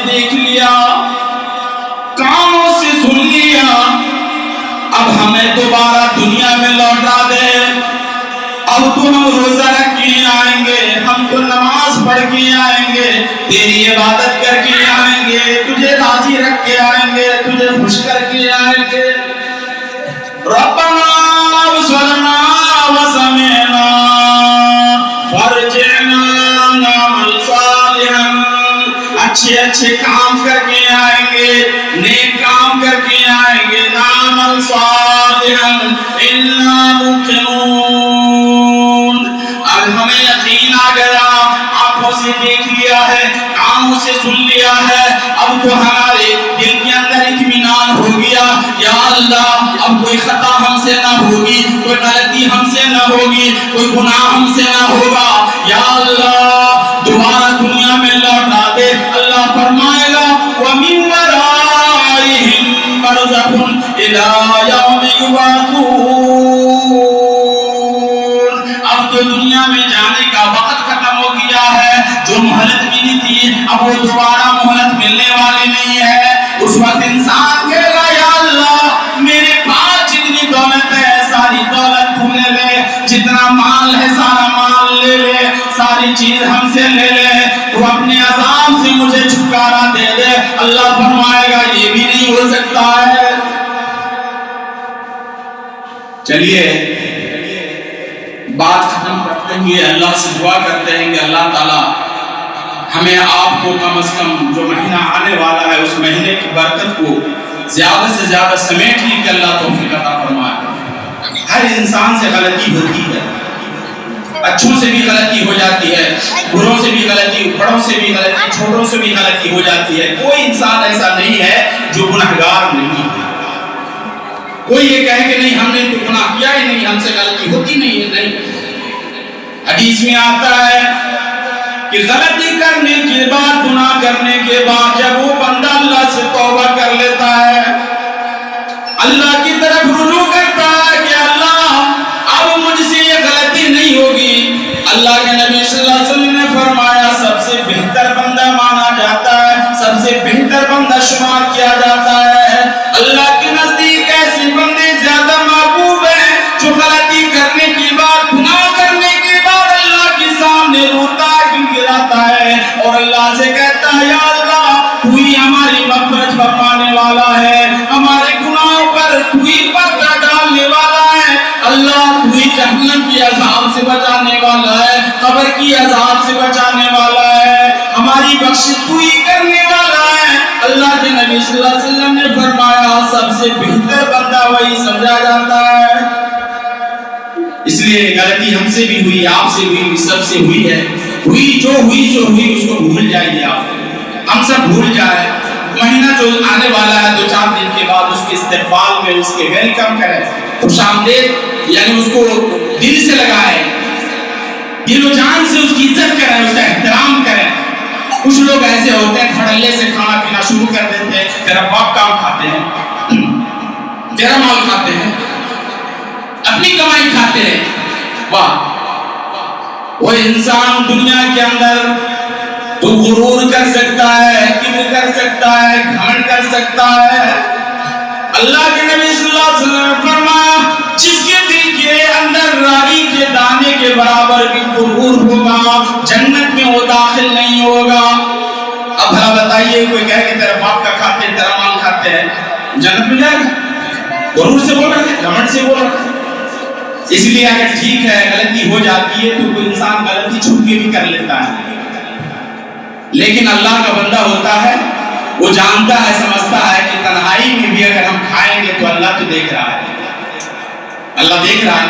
دیکھ لیا، کانوں سے سن لیا، اب ہمیں دوبارہ دنیا میں لوٹا دے، اب تو ہم روزہ رکھ کے آئیں گے، ہم تو نماز پڑھ کے آئیں گے، تیری عبادت کر کے آئیں گے، تجھے راضی رکھ کے آئیں گے، تجھے خوش کر کے آئیں گے۔ ربنا ابصرنا وسمعنا فارجعنا نعمل صالحا، اچھے اچھے کام کر کے آئیں گے، نیک کام کر کے آئیں گے، نعمل صالحا انا موقنون۔ اب ہمیں یقین آ گیا، آنکھوں سے دیکھ لیا ہے، کانوں سے سن لیا ہے، اب تو ہمارے دل کے اندر اطمینان ہو گیا، یا اللہ اب کوئی خطا ہم سے نہ ہوگی، کوئی غلطی ہم سے نہ ہوگی، کوئی گناہ ہم سے نہ ہوگا، یا اللہ دوبارہ دنیا میں لوٹا دے۔ اللہ فرمائے گا وَمِن وَرَائِهِم بَرْزَخٌ إِلَىٰ يَوْمِ يُبْعَثُونَ۔ اب تو دنیا میں جانے کا وقت ختم ہو گیا ہے، جو مہلت ملی تھی اب وہ دوبارہ مہلت ملنے والی نہیں ہے۔ اس وقت انسان کہے گا یا اللہ میرے پاس جتنی دولت ہے ساری دولت تو لے لے، جتنا مال ہے سارا مال لے لے، ساری چیز ہم سے لے لے، تو اپنے عذاب سے مجھے چھٹکارا دے دے۔ اللہ فرمائے گا یہ بھی نہیں ہو سکتا ہے۔ چلیے بات ختم کرتے ہیں، اللہ سے دعا کرتے ہیں کہ اللہ تعالیٰ ہمیں آپ کو کم از کم جو مہینہ آنے والا ہے اس مہینے کی برکت کو زیادہ سے زیادہ سمیٹ لی کہ اللہ توفیق عطا فرمائے۔ ہر انسان سے غلطی ہوتی ہے، اچھوں سے بھی غلطی ہو جاتی ہے، بروں سے بھی غلطی، بڑوں سے بھی غلطی، چھوٹوں سے بھی غلطی ہو جاتی ہے۔ کوئی انسان ایسا نہیں ہے جو گنہگار نہیں ہے۔ کوئی یہ کہے کہ نہیں ہم نے تو گناہ کیا ہی نہیں، ہم سے غلطی ہوتی نہیں ہے، نہیں۔ حدیث میں آتا ہے کہ غلطی کرنے کے بعد، گناہ کرنے کے بعد جب وہ بندہ اللہ سے توبہ کر لیتا ہے، اللہ کی طرف رجوع کرتا ہے کہ اللہ اب مجھ سے یہ غلطی نہیں ہوگی، اللہ کے نبی صلی اللہ علیہ وسلم نے فرمایا سب سے بہتر بندہ مانا جاتا ہے، سب سے بہتر بندہ شمار کیا جاتا ہے۔ اللہ کے نزدیک ایسے بندے زیادہ محبوب ہیں جو غلطی کرنے کے بعد، گناہ کرنے کے بعد اللہ کے سامنے روتا گراتا ہے اور اللہ سے کہتا ہے یا اللہ تو ہی ہماری مغفرت فرمانے والا ہے، ہمارے گناہوں پر تو ہی پردہ ڈالنے والا ہے، اللہ تو ہی جہنم کی عذاب سے بچانے والا ہے، قبر کی عذاب سے بچانے والا ہے، ہماری بخشش تو ہی کرنے والا ہے۔ اللہ کے نبی صلی اللہ علیہ وسلم نے فرمایا سب سے بہتر بندہ وہی سمجھا جاتا ہے۔ اس لیے غلطی ہم سے بھی ہوئی، آپ سے بھی ہوئی، سب سے ہوئی ہے، ہوئی جو ہوئی اس کو بھول جائیے، آپ ہم سب بھول جائیں۔ مہینہ جو آنے والا ہے 2-4 دن کے بعد اس کے استقبال میں اس کے ویلکم کریں، خوش آمدید یعنی اس کو دل سے لگائیں، دل و جان سے اس کی عزت کریں، اس کا احترام کریں۔ کچھ لوگ ایسے ہوتے ہیں دھڑلے سے کھانا پینا شروع کر دیتے ہیں، تیرا باپ کام کھاتے ہیں، تیرا مال کھاتے ہیں، اپنی کمائی کھاتے ہیں۔ واہ، وہ انسان دنیا کے اندر تو غرور کر سکتا ہے، کبر کر سکتا ہے، گھمنڈ کر سکتا ہے۔ اللہ کے نبی صلی اللہ علیہ وسلم نے فرمایا جس کے دل کے اندر رائی کے دانے کے برابر بھی غرور ہوگا جنت میں وہ داخل نہیں ہوگا۔ اب بھلا بتائیے کوئی کہے کہ تیرا باپ کا کھاتے ہیں، تیرا مال کھاتے ہیں، جنت میں جائے گا؟ غرور سے بول رہا ہے، گھمنڈ سے بول رہا ہے۔ اس لیے اگر ٹھیک ہے غلطی ہو جاتی ہے تو کوئی انسان غلطی چھپ کے بھی کر لیتا ہے، لیکن اللہ کا بندہ ہوتا ہے وہ جانتا ہے، سمجھتا ہے کہ تنہائی میں بھی اگر ہم کھائیں گے تو اللہ تو دیکھ رہا ہے، اللہ دیکھ رہا ہے۔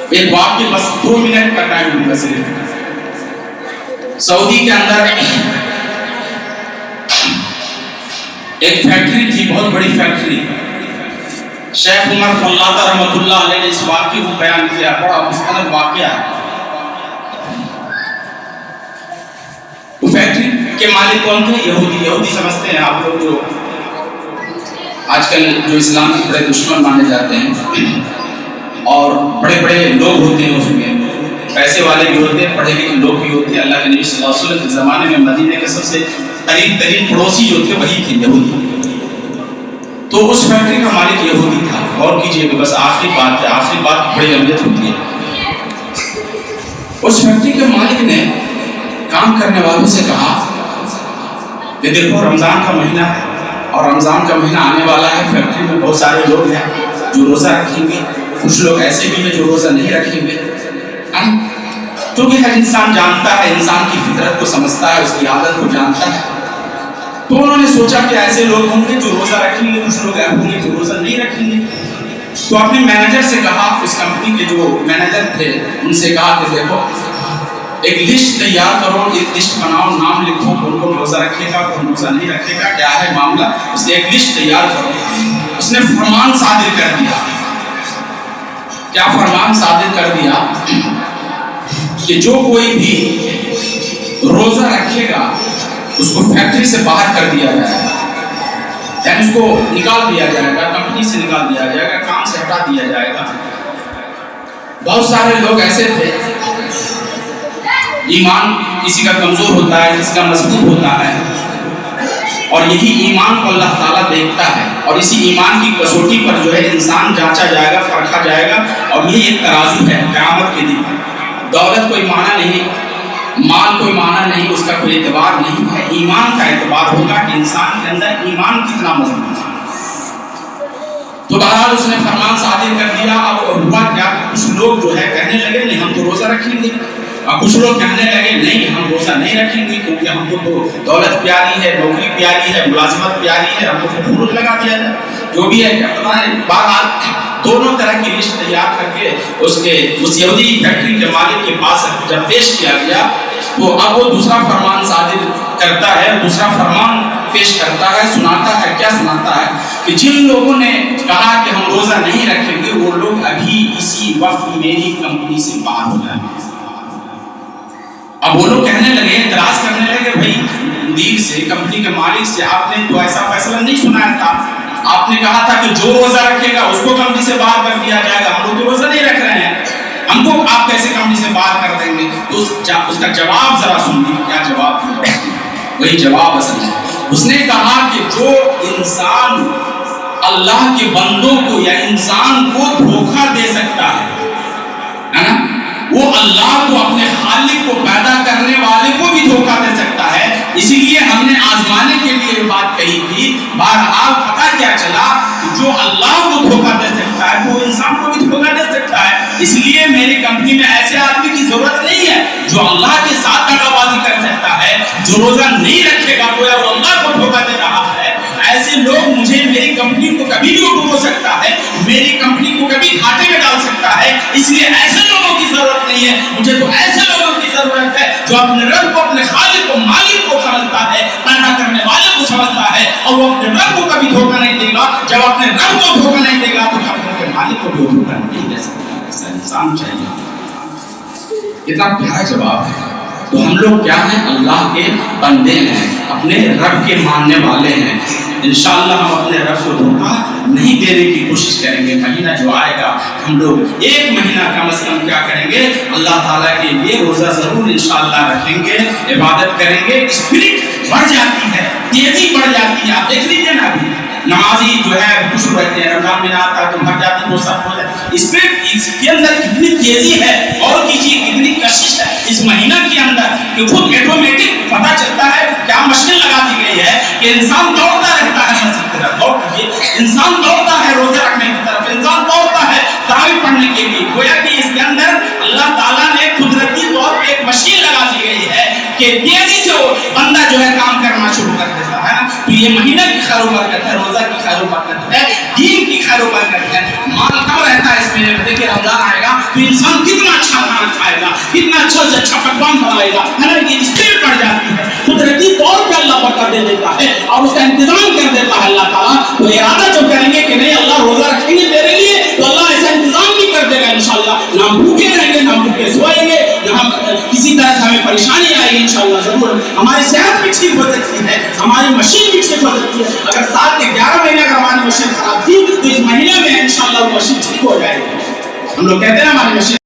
ایک واقعہ بس 2 منٹ کا ٹائم ہوگا صرف۔ سعودی کے اندر ایک فیکٹری تھی، بہت بڑی فیکٹری۔ شیخ عمر فلاتہ رحمۃ اللہ علیہ نے اس واقعے کو بیان کیا، بڑا مستند واقعہ ہے۔ وہ فیکٹری کے مالک کون تھے؟ یہودی سمجھتے ہیں آپ لوگ، جو آج کل جو اسلام کے بڑے دشمن مانے جاتے ہیں، اور بڑے بڑے لوگ ہوتے ہیں، اس میں پیسے والے بھی ہوتے ہیں، پڑھے لکھے لوگ بھی ہوتے ہیں۔ اللہ کے نبی صلی اللہ علیہ وسلم کے زمانے میں مدینے کے سب سے قریب ترین پڑوسی جو تھے وہی تھے یہودی. تو اس فیکٹری کا مالک یہودی تھا. غور کیجئے کہ بس آخری بات بڑی اہمیت ہوتی ہے. اس فیکٹری کے مالک نے کام کرنے والوں سے کہا کہ دیکھو رمضان کا مہینہ ہے اور رمضان کا مہینہ آنے والا ہے. فیکٹری میں بہت سارے لوگ ہیں جو روزہ رکھیں گے, کچھ لوگ ایسے بھی ہیں جو روزہ نہیں رکھیں گے. کیونکہ ہر انسان جانتا ہے, انسان کی فطرت کو سمجھتا ہے, اس کی عادت کو جانتا ہے. تو انہوں نے سوچا کہ ایسے لوگ ہوں گے جو روزہ رکھیں گے, کچھ لوگ ہوں گے جو روزہ نہیں رکھیں گے. تو اپنے مینیجر سے کہا, اس کمپنی کے جو مینیجر تھے ان سے کہا کہ دیکھو ایک لسٹ تیار کرو, ایک لسٹ بناؤ, نام لکھو کون کون روزہ رکھے گا کون روزہ نہیں رکھے گا, کیا ہے معاملہ, اس نے ایک لسٹ تیار کرو. اس نے فرمان صادر کر دیا. کیا فرمان صادر کر دیا کہ جو کوئی بھی روزہ رکھے گا اس کو فیکٹری سے باہر کر دیا جائے گا, یعنی اس کو نکال دیا جائے گا, کمپنی سے نکال دیا جائے گا, کام سے ہٹا دیا جائے گا. بہت سارے لوگ ایسے تھے, ایمان کسی کا کمزور ہوتا ہے, کسی کا مضبوط ہوتا ہے, اور یہی ایمان کو اللہ تعالیٰ دیکھتا ہے, اور اسی ایمان کی کسوٹی پر جو ہے انسان جانچا جائے گا, پرکھا جائے گا. اور یہ ایک ترازو ہے قیامت کے دن. دولت کوئی معنی نہیں, مال کوئی معنی نہیں, اس کا کوئی اعتبار نہیں ہے. ایمان کا اعتبار ہوگا کہ انسان کے اندر ایمان کتنا مضبوط ہے. تو بہرحال اس نے فرمان صادر کر دیا. اب ہوا کیا کہ کچھ لوگ جو ہے کہنے لگے نہیں ہم تو روزہ رکھیں گے, اور کچھ لوگ کہنے لگے نہیں ہم روزہ نہیں رکھیں گے کیونکہ ہم کو تو دولت پیاری ہے, نوکری پیاری ہے, ملازمت پیاری ہے, ہم کو فروغ لگا دیا جائے. جو بھی ہے بہرحال دونوں طرح کی لسٹ تیار کر کے اس یہودی فیکٹری کے مالک کے پاس جب پیش کیا گیا تو اب وہ دوسرا فرمان صادر کرتا ہے, دوسرا فرمان پیش کرتا ہے, سناتا ہے. کیا سناتا ہے کہ جن لوگوں نے کہا کہ ہم روزہ نہیں رکھیں گے وہ لوگ ابھی اسی وقت میری کمپنی سے باہر ہو جائیں گے. اب وہ لوگ کہنے لگے, اعتراض کرنے لگے, بھائی مدیر سے, کمپنی کے مالک سے آپ نے تو ایسا فیصلہ نہیں سنایا تھا, آپ نے کہا تھا کہ جو روزہ رکھے گا اس کو کمپنی سے باہر کر دیا جائے گا, ہم لوگ تو روزہ نہیں رکھ رہے ہیں, ہم کو آپ کیسے کمپنی سے باہر کر دیں گے. تو اس کا جواب ذرا سنیے, کیا جواب تھا, وہی جواب اصل ہے. اس نے کہا کہ جو انسان اللہ کے بندوں کو یا انسان کو دھوکہ دے سکتا ہے نا, وہ اللہ کو, اپنے خالق کو, پیدا کرنے والے کو بھی دھوکہ دے سکتا ہے. اسی لیے ہم نے آزمانے کے لیے یہ بات کہی تھی. بہرحال پتہ کیا چلا, جو اللہ کو دھوکہ دے سکتا ہے وہ انسان کو بھی دھوکہ دے سکتا ہے. اس لیے میری کمپنی میں ایسے آدمی کی ضرورت نہیں ہے جو اللہ کے ساتھ دغا بازی کر سکتا ہے, جو روزہ نہیں رکھے گا گویا وہ اللہ کو دھوکہ دے رہا ہے. ایسے لوگ مجھے, میری کمپنی کو کبھی بھی ڈوبو سکتا ہے, میری کمپنی کو کبھی گھاٹے میں ڈال سکتا ہے. اس لیے ایسے لوگوں کی ضرورت نہیں ہے, مجھے تو ایسے لوگوں کی ضرورت ہے جو اپنے رب کو, اپنے خالق کو, مالک کو سمجھتا ہے, پیدا کرنے والے کو سمجھتا ہے, اور وہ اپنے رب کو کبھی دھوکہ نہیں دے گا. جب اپنے رب کو دھوکہ نہیں دے گا تو اپنے مالک کو بھی دھوکہ نہیں دے سکتا. ایسا انسان چاہیے. اتنا پیارا جواب ہے. تو ہم لوگ کیا ہیں, اللہ کے بندے ہیں, اپنے رب کے ماننے والے ہیں. انشاءاللہ ہم اپنے رب کو دھوکہ نہیں دینے کی کوشش کریں گے. مہینہ جو آئے گا ہم لوگ ایک مہینہ کم از کم کیا کریں گے, اللہ تعالیٰ کے لیے روزہ ضرور انشاءاللہ رکھیں گے, عبادت کریں گے. اسپرٹ بڑھ جاتی ہے, تیزی بڑھ جاتی ہے. آپ دیکھ لیجیے نا, ابھی نمازی جو ہے خوش رہتے ہیں, رمضان میں آتا ہے تو بھر جاتے ہیں, وہ سب ہو جاتے ہیں. اسپرٹ اس کے اندر کتنی تیزی ہے, اور کیجیے کتنی کشش ہے اس مہینہ کے اندر کہ خود ایٹومیٹک پتہ چلتا ہے, کیا مشین لگا دی گئی ہے کہ انسان دوڑتا رہتا ہے مسجد کی طرف, انسان دوڑتا ہے روزہ رکھنے کی طرف, انسان دوڑتا ہے تراویح پڑھنے کے لیے. گویا کہ اس کے اندر اللہ تعالیٰ نے قدرتی طور پہ ایک مشین لگا دی گئی ہے کہ تیزی سے وہ بندہ جو ہے کام کرنا شروع کر دیتا ہے. تو یہ مہینہ کی خیر و برکت ہے, روزہ کی خیر و برکت ہے, دین کی خیر و برکت ہے. مال کم رہتا ہے اس مہینے میں. دیکھیے رمضان آئے گا تو انسان کتنا اچھا کھانا کھائے گا, کتنا اچھا سے اچھا پکوان بنائے گا, ہے نا. یہ اسپرٹ بڑھ جاتی ہے, قدرتی طور پہ اللہ برکت دے دیتا ہے اور اس کا انتظام کر دیتا ہے اللہ تعالیٰ. تو ارادہ جب کریں گے کہ نہیں اللہ روزہ رکھیں گے میرے لیے, تو اللہ ایسا انتظام بھی کر دے گا انشاءاللہ. نہ ہم بھوکے رہیں گے, نہ ہم بھوکے سوئیں گے, نہ ہم کسی طرح سے ہمیں پریشانی آئے گی انشاءاللہ. ضرور ہماری صحت بھی ٹھیک ہو سکتی ہے, ہماری مشین بھی ٹھیک ہو سکتی ہے. اگر سال کے 11 مہینے اگر ہماری مشین خراب تھی تو اس مہینے میں انشاءاللہ وہ مشین ٹھیک ہو جائے گی. ہم لوگ کہتے ہیں نا ہماری مشین